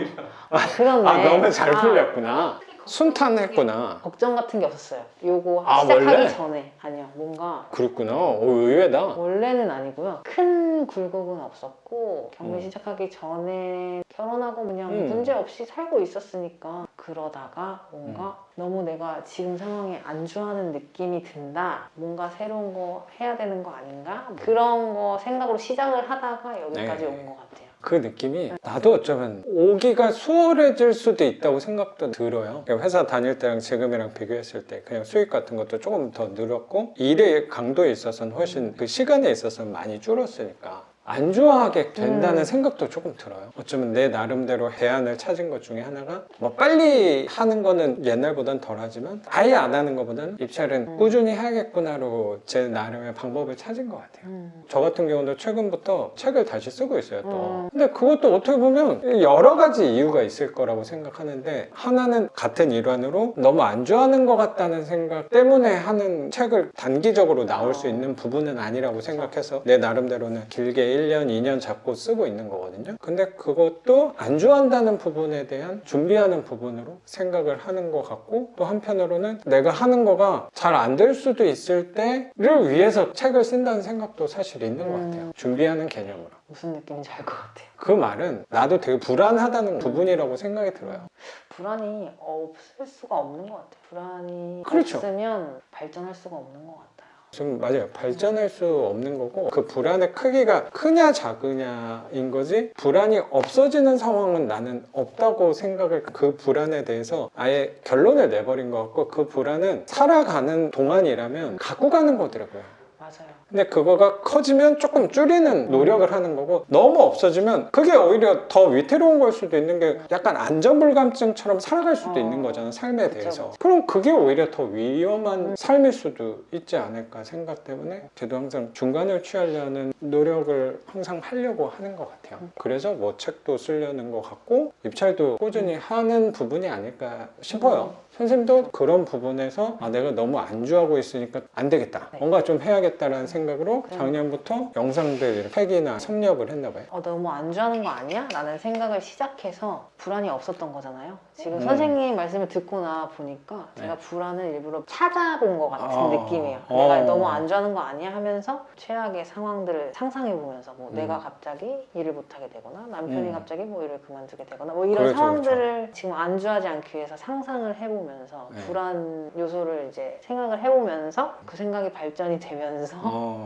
그렇네. 너무 잘 풀렸구나. 순탄했구나. 걱정 같은 게 없었어요. 요거 원래? 시작하기 전에 아니요 뭔가 그렇구나. 의외다. 원래는 아니고요. 큰 굴곡은 없었고 경매 시작하기 전에 결혼하고 그냥 문제 없이 살고 있었으니까 그러다가 뭔가 너무 내가 지금 상황에 안 좋아하는 느낌이 든다. 뭔가 새로운 거 해야 되는 거 아닌가? 그런 거 생각으로 시작을 하다가 여기까지 온 것 같아요. 그 느낌이 나도 어쩌면 오기가 수월해질 수도 있다고 생각도 들어요. 회사 다닐 때랑 지금이랑 비교했을 때 그냥 수익 같은 것도 조금 더 늘었고 일의 강도에 있어서는 훨씬 그 시간에 있어서는 많이 줄었으니까 안 좋아하게 된다는 생각도 조금 들어요. 어쩌면 내 나름대로 대안을 찾은 것 중에 하나가 뭐 빨리 하는 거는 옛날보단 덜하지만 아예 안 하는 것보다는 입찰은 꾸준히 해야겠구나로 제 나름의 방법을 찾은 것 같아요. 저 같은 경우도 최근부터 책을 다시 쓰고 있어요 또. 근데 그것도 어떻게 보면 여러 가지 이유가 있을 거라고 생각하는데 하나는 같은 일환으로 너무 안 좋아하는 것 같다는 생각 때문에 하는 책을 단기적으로 나올 수 있는 부분은 아니라고 생각해서 내 나름대로는 길게 1년, 2년 잡고 쓰고 있는 거거든요. 근데 그것도 안 좋아한다는 부분에 대한 준비하는 부분으로 생각을 하는 것 같고 또 한편으로는 내가 하는 거가 잘 안 될 수도 있을 때를 위해서 책을 쓴다는 생각도 사실 있는 것 같아요. 준비하는 개념으로. 무슨 느낌인지 알 것 같아요. 그 말은 나도 되게 불안하다는 부분이라고 생각이 들어요. 불안이 없을 수가 없는 것 같아요. 불안이 그렇죠. 없으면 발전할 수가 없는 것 같아요. 지금 맞아요. 발전할 수 없는 거고 그 불안의 크기가 크냐 작으냐인 거지 불안이 없어지는 상황은 나는 없다고 생각을 그 불안에 대해서 아예 결론을 내버린 것 같고 그 불안은 살아가는 동안이라면 갖고 가는 거더라고요. 맞아요. 근데 그거가 커지면 조금 줄이는 노력을 하는 거고 너무 없어지면 그게 오히려 더 위태로운 걸 수도 있는 게 약간 안전불감증처럼 살아갈 수도 있는 거잖아 삶에 대해서. 그쵸. 그럼 그게 오히려 더 위험한 삶일 수도 있지 않을까 생각 때문에 저도 항상 중간을 취하려는 노력을 항상 하려고 하는 것 같아요. 그래서 뭐 책도 쓰려는 것 같고 입찰도 꾸준히 하는 부분이 아닐까 싶어요. 선생님도 그런 부분에서 내가 너무 안주하고 있으니까 안 되겠다. 뭔가 좀 해야겠다라는 생각으로 작년부터 영상들 팩이나 섭렵을 했나 봐요. 너무 안주하는 거 아니야? 라는 생각을 시작해서 불안이 없었던 거잖아요. 지금 선생님 말씀을 듣고 나 보니까 제가 불안을 일부러 찾아본 것 같은 느낌이에요. 내가 너무 안주하는 거 아니야? 하면서 최악의 상황들을 상상해보면서 뭐 내가 갑자기 일을 못하게 되거나 남편이 갑자기 뭐 일을 그만두게 되거나 뭐 이런 그렇죠, 상황들을 지금 안주하지 않기 위해서 상상을 해보면서 불안 요소를 이제 생각을 해보면서 그 생각이 발전이 되면서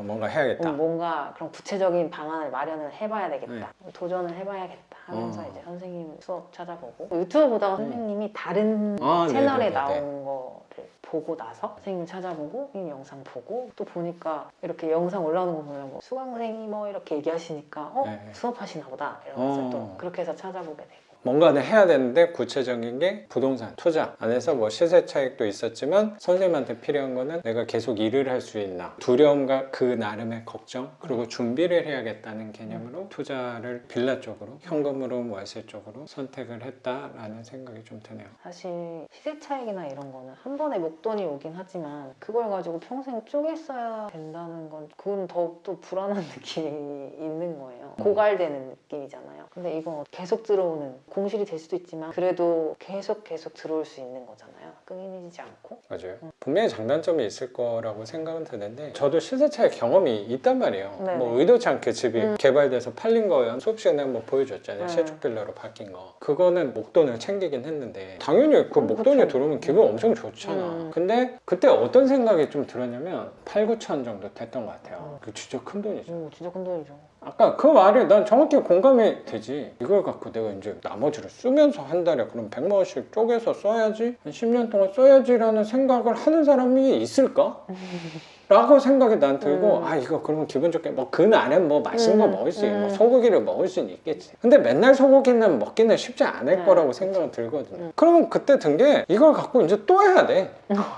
뭔가 해야겠다. 뭔가 그런 구체적인 방안을 마련을 해봐야 되겠다. 도전을 해봐야겠다 하면서 이제 선생님 수업 찾아보고 유튜브 보다가 선생님이 다른 채널에 나온 거를 보고 나서 선생님 찾아보고 이 영상 보고 또 보니까 이렇게 영상 올라오는 거 보면 뭐 수강생이 뭐 이렇게 얘기하시니까 수업하시나 보다 이러면서 또 그렇게 해서 찾아보게 되고 뭔가는 해야 되는데 구체적인 게 부동산 투자 안에서 뭐 시세 차익도 있었지만 선생님한테 필요한 거는 내가 계속 일을 할 수 있나 두려움과 그 나름의 걱정 그리고 준비를 해야겠다는 개념으로 투자를 빌라 쪽으로 현금으로 월세 쪽으로 선택을 했다라는 생각이 좀 드네요. 사실 시세 차익이나 이런 거는 한 번에 목돈이 오긴 하지만 그걸 가지고 평생 쪼개 써야 된다는 건 그건 더욱더 불안한 느낌이 있는 거예요. 고갈되는 느낌이잖아요. 근데 이건 계속 들어오는 공실이 될 수도 있지만 그래도 계속 들어올 수 있는 거잖아요. 끊이지 않고. 맞아요. 분명히 장단점이 있을 거라고 생각은 드는데 저도 시세차의 경험이 있단 말이에요. 네네. 뭐 의도치 않게 집이 개발돼서 팔린 거예요. 수업 시간에 한번 보여줬잖아요. 신축 빌라로 바뀐 거. 그거는 목돈을 챙기긴 했는데 당연히 그 목돈이 그쵸. 들어오면 기분 엄청 좋잖아. 근데 그때 어떤 생각이 좀 들었냐면 8, 9천 정도 됐던 것 같아요. 그 진짜 큰 돈이죠. 진짜 큰 돈이죠. 아까 그 말이 난 정확히 공감이 되지. 이걸 갖고 내가 이제 나머지를 쓰면서 한 달에 그럼 100만 원씩 쪼개서 써야지 한 10년 동안 써야지라는 생각을 하는 사람이 있을까? 라고 생각이 난 들고 이거 그러면 기분 좋게 뭐 그날은 뭐 맛있는 거 먹을 수 있고 뭐 소고기를 먹을 수는 있겠지. 근데 맨날 소고기는 먹기는 쉽지 않을 거라고 생각은 들거든요. 그러면 그때 든 게 이걸 갖고 이제 또 해야 돼.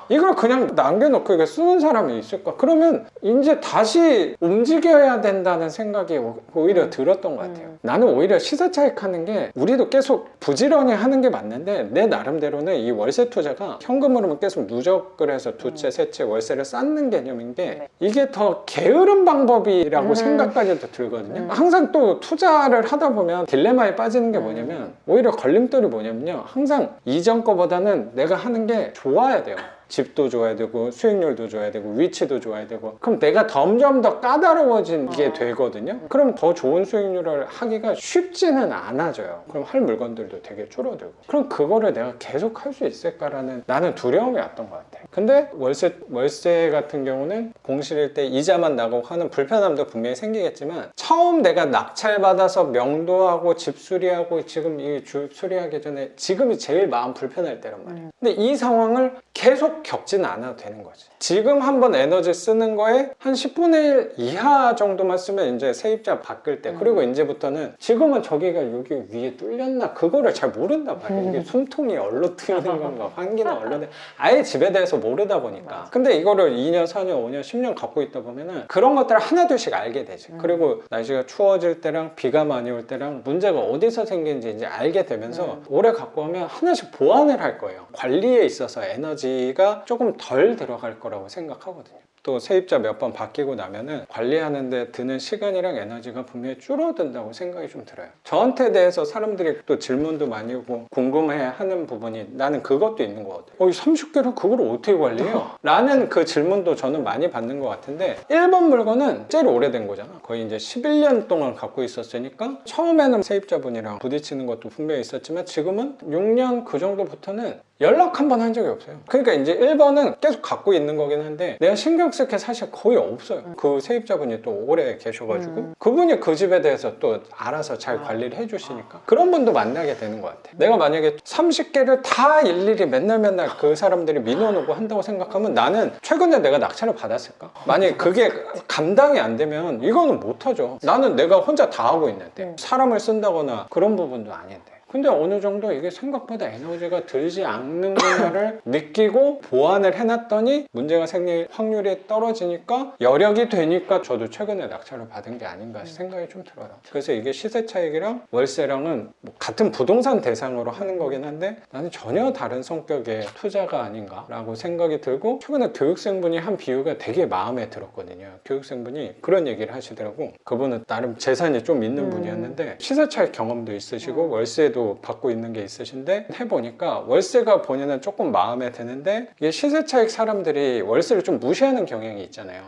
이걸 그냥 남겨놓고 이거 쓰는 사람이 있을까? 그러면 이제 다시 움직여야 된다는 생각이 오히려 들었던 것 같아요. 나는 오히려 시세차익 하는 게 우리도 계속 부지런히 하는 게 맞는데 내 나름대로는 이 월세 투자가 현금으로만 계속 누적을 해서 두 채, 세 채 월세를 쌓는 개념인 게 이게 더 게으른 방법이라고 생각까지도 들거든요. 항상 또 투자를 하다 보면 딜레마에 빠지는 게 뭐냐면 오히려 걸림돌이 뭐냐면요. 항상 이전 거보다는 내가 하는 게 좋아야 돼요. 집도 좋아야 되고 수익률도 좋아야 되고 위치도 좋아야 되고 그럼 내가 점점 더 까다로워지게 되거든요. 그럼 더 좋은 수익률을 하기가 쉽지는 않아져요. 그럼 할 물건들도 되게 줄어들고 그럼 그거를 내가 계속 할 수 있을까라는 나는 두려움이 왔던 것 같아요. 근데 월세 같은 경우는 공실일 때 이자만 나고 하는 불편함도 분명히 생기겠지만 처음 내가 낙찰받아서 명도하고 집 수리하고 지금 이 집 수리하기 전에 지금이 제일 마음 불편할 때란 말이에요. 근데 이 상황을 계속 겪지는 않아도 되는 거지. 지금 한번 에너지 쓰는 거에 한 10분의 1 이하 정도만 쓰면 이제 세입자 바뀔 때 그리고 이제부터는 지금은 저기가 여기 위에 뚫렸나 그거를 잘 모른단 말이에요. 이게 숨통이 얼로 트이는 건가 환기는 얼로 아예 집에 대해서 모르다 보니까 근데 이거를 2년, 4년, 5년, 10년 갖고 있다 보면은 그런 것들을 하나둘씩 알게 되지. 그리고 날씨가 추워질 때랑 비가 많이 올 때랑 문제가 어디서 생기는지 이제 알게 되면서 오래 갖고 오면 하나씩 보완을 할 거예요. 관리에 있어서 에너지가 조금 덜 들어갈 거라고 생각하거든요. 또 세입자 몇 번 바뀌고 나면은 관리하는데 드는 시간이랑 에너지가 분명히 줄어든다고 생각이 좀 들어요. 저한테 대해서 사람들이 또 질문도 많이 오고 궁금해하는 부분이 나는 그것도 있는 것 같아요. 이 30개를 그걸 어떻게 관리해요? 라는 그 질문도 저는 많이 받는 것 같은데 1번 물건은 제일 오래된 거잖아. 거의 이제 11년 동안 갖고 있었으니까 처음에는 세입자분이랑 부딪히는 것도 분명히 있었지만 지금은 6년 그 정도부터는 연락 한 번 한 적이 없어요. 그러니까 이제 1번은 계속 갖고 있는 거긴 한데 내가 신경 쓸 게 사실 거의 없어요. 그 세입자분이 또 오래 계셔가지고 그분이 그 집에 대해서 또 알아서 잘 관리를 해주시니까 그런 분도 만나게 되는 것 같아요. 내가 만약에 30개를 다 일일이 맨날 그 사람들이 민원오고 한다고 생각하면 나는 최근에 내가 낙찰을 받았을까? 만약에 그게 감당이 안 되면 이거는 못하죠. 나는 내가 혼자 다 하고 있는데 사람을 쓴다거나 그런 부분도 아닌데. 근데 어느 정도 이게 생각보다 에너지가 들지 않는구나를 느끼고 보완을 해놨더니 문제가 생길 확률이 떨어지니까 여력이 되니까 저도 최근에 낙찰을 받은 게 아닌가 생각이 좀 들어요. 그래서 이게 시세 차익이랑 월세랑은 뭐 같은 부동산 대상으로 하는 거긴 한데 나는 전혀 다른 성격의 투자가 아닌가라고 생각이 들고 최근에 교육생분이 한 비유가 되게 마음에 들었거든요. 교육생분이 그런 얘기를 하시더라고. 그분은 나름 재산이 좀 있는 분이었는데 시세 차익 경험도 있으시고 월세도 받고 있는 게 있으신데 해보니까 월세가 본인은 조금 마음에 드는데 이게 시세 차익 사람들이 월세를 좀 무시하는 경향이 있잖아요.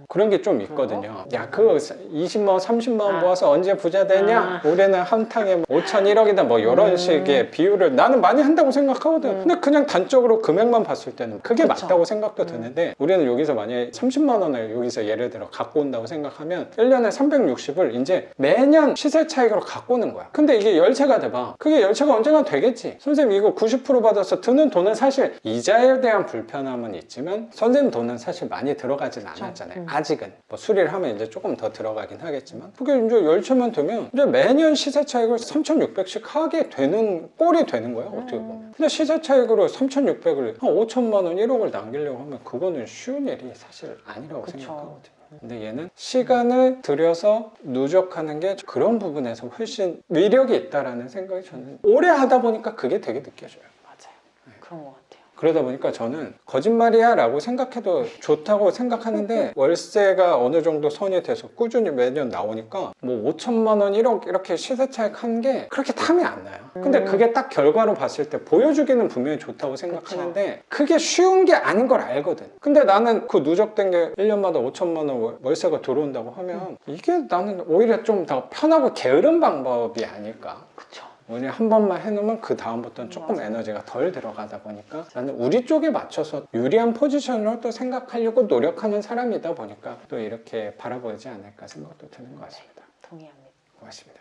그런 게 좀 있거든요. 야, 그거 20만 원, 30만 원 모아서 언제 부자 되냐? 올해는 한 탕에 5천 1억이다 뭐 이런 식의 비유를 나는 많이 한다고 생각하거든. 근데 그냥 단적으로 금액만 봤을 때는 그게 그쵸. 맞다고 생각도 드는데 우리는 여기서 만약에 30만 원을 여기서 예를 들어 갖고 온다고 생각하면 1년에 360을 이제 매년 시세 차익으로 갖고 오는 거야. 근데 이게 열채가 돼봐. 그게 열채가 언젠가 되겠지. 선생님 이거 90% 받아서 드는 돈은 사실 이자에 대한 불편함은 있지만 선생님 돈은 사실 많이 들어가진 않았잖아요. 아직은 뭐 수리를 하면 이제 조금 더 들어가긴 하겠지만 그게 이제 열채만 되면 이제 매년 시세 차익을 3,600씩 하게 되는 꼴이 되는 거야 어떻게 보면. 근데 시세 차익으로 3,600을 한 5천만 원 1억을 남기려고 하면 그거는 쉬운 일이 사실 아니라고 그쵸. 생각하거든요. 근데 얘는 시간을 들여서 누적하는 게 그런 부분에서 훨씬 위력이 있다라는 생각이 저는 오래 하다 보니까 그게 되게 느껴져요. 맞아요. 그런 것 같아요. 그러다 보니까 저는 거짓말이야 라고 생각해도 좋다고 생각하는데 월세가 어느 정도 선이 돼서 꾸준히 매년 나오니까 뭐 5천만 원 1억 이렇게 시세 차익 한 게 그렇게 탐이 안 나요. 근데 그게 딱 결과로 봤을 때 보여주기는 분명히 좋다고 생각하는데 그게 쉬운 게 아닌 걸 알거든. 근데 나는 그 누적된 게 1년마다 5천만 원 월세가 들어온다고 하면 이게 나는 오히려 좀 더 편하고 게으른 방법이 아닐까. 그쵸. 우리 한 번만 해놓으면 그 다음부터는 조금 맞아. 에너지가 덜 들어가다 보니까 나는 우리 쪽에 맞춰서 유리한 포지션으로 또 생각하려고 노력하는 사람이다 보니까 또 이렇게 바라보지 않을까 생각도 드는 것 같습니다. 동의합니다. 고맙습니다.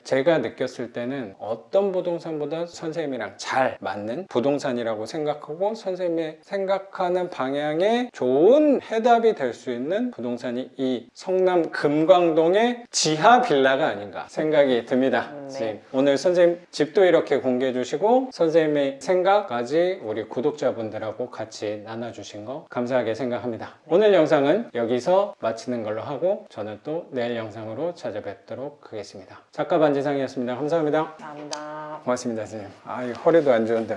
제가 느꼈을 때는 어떤 부동산보다 선생님이랑 잘 맞는 부동산이라고 생각하고 선생님이 생각하는 방향에 좋은 해답이 될 수 있는 부동산이 이 성남 금광동의 지하 빌라가 아닌가 생각이 듭니다. 네. 오늘 선생님 집도 이렇게 공개해 주시고 선생님의 생각까지 우리 구독자분들하고 같이 나눠주신 거 감사하게 생각합니다. 오늘 영상은 여기서 마치는 걸로 하고 저는 또 내일 영상으로 찾아뵙도록 하겠습니다. 작가 반지상이었습니다. 감사합니다. 감사합니다. 고맙습니다, 선생님. 허리도 안 좋은데.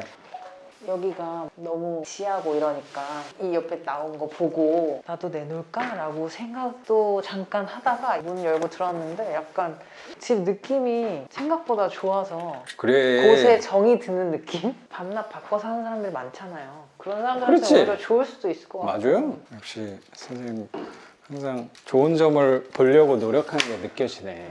여기가 너무 지하고 이러니까 이 옆에 나온 거 보고 나도 내놓을까? 라고 생각도 잠깐 하다가 문 열고 들어왔는데 약간 집 느낌이 생각보다 좋아서 그래. 곳에 정이 드는 느낌? 밤낮 바꿔 사는 사람들이 많잖아요. 그런 사람들한테 그렇지. 오히려 좋을 수도 있을 것 같아요. 맞아요. 역시 선생님 항상 좋은 점을 보려고 노력하는 게 느껴지네.